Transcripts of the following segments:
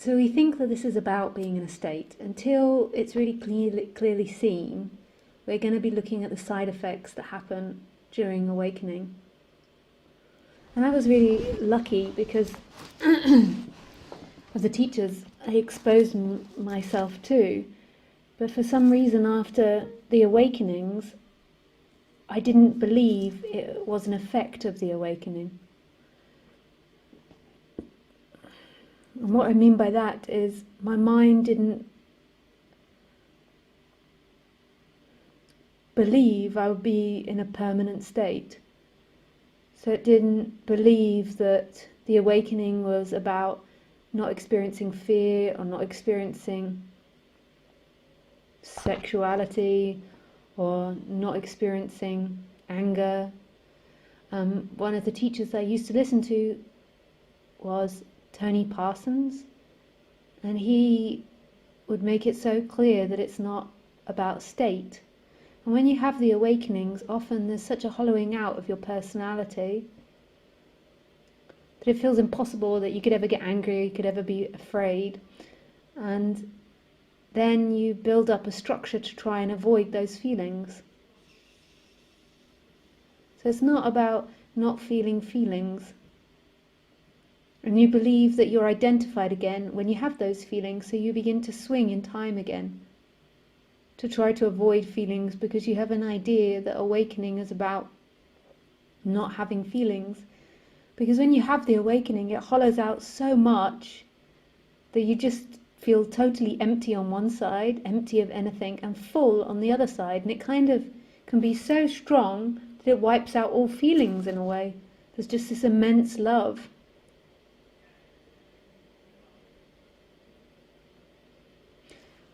So we think that this is about being in a state. Until it's really clearly seen, we're going to be looking at the side effects that happen during awakening. And I was really lucky because of the teachers I exposed myself to. But for some reason, after the awakenings, I didn't believe it was an effect of the awakening. And what I mean by that is my mind didn't believe I would be in a permanent state. So it didn't believe that the awakening was about not experiencing fear or not experiencing sexuality or not experiencing anger. One of the teachers I used to listen to was Tony Parsons, and he would make it so clear that it's not about state. And when you have the awakenings, often there's such a hollowing out of your personality that it feels impossible that you could ever get angry, you could ever be afraid. And then you build up a structure to try and avoid those feelings. So it's not about not feeling feelings. And you believe that you're identified again when you have those feelings, so you begin to swing in time again to try to avoid feelings, because you have an idea that awakening is about not having feelings. Because when you have the awakening, it hollows out so much that you just feel totally empty on one side, empty of anything, and full on the other side. And it kind of can be so strong that it wipes out all feelings in a way. There's just this immense love.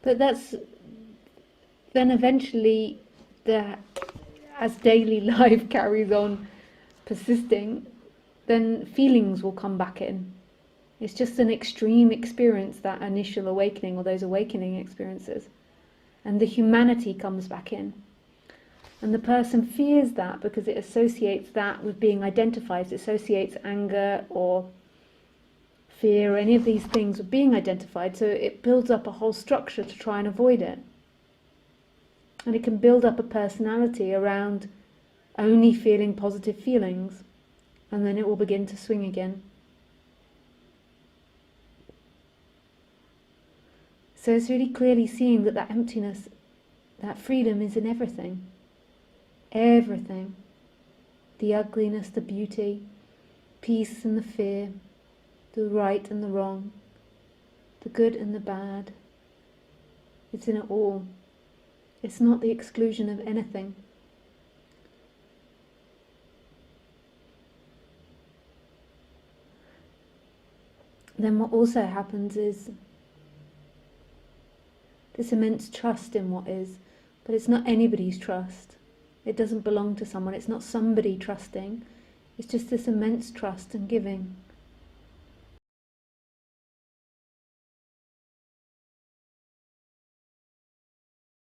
But that's then eventually, as daily life carries on persisting, then feelings will come back in. It's just an extreme experience, that initial awakening or those awakening experiences. And the humanity comes back in. And the person fears that because it associates that with being identified. It associates anger or fear or any of these things with being identified. So it builds up a whole structure to try and avoid it. And it can build up a personality around only feeling positive feelings. And then it will begin to swing again. So it's really clearly seeing that that emptiness, that freedom is in everything. Everything. The ugliness, the beauty, peace and the fear, the right and the wrong, the good and the bad. It's in it all. It's not the exclusion of anything. Then what also happens is this immense trust in what is, but it's not anybody's trust. It doesn't belong to someone. It's not somebody trusting. It's just this immense trust and giving.